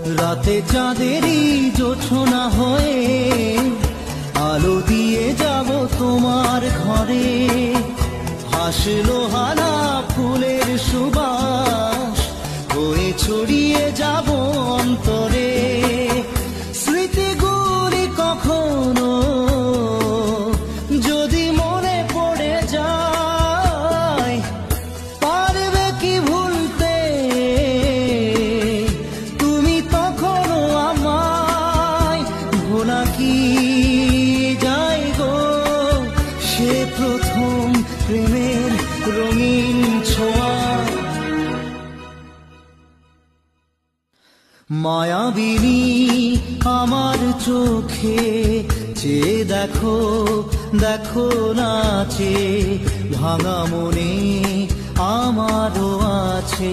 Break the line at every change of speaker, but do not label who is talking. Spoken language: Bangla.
রাতে চাঁদেরই জোছনা হয়ে আলো দিয়ে যাব তোমার ঘরে। হাসলো হানা ফুলের সুবাস হয়ে ছড়িয়ে যাব অন্তরে। স্মৃতিগুলি কখনো যদি মনে পড়ে যায়, পারবে কি ভুলতে তুমি তখনো আমায়? ভোলা কি যায় গো সে প্রথম প্রেমের রঙিন ছোঁয়া। মায়াবিনী আমার চোখে চেয়ে দেখো, দেখো নাচে ভাঙা মনে আমারও আছে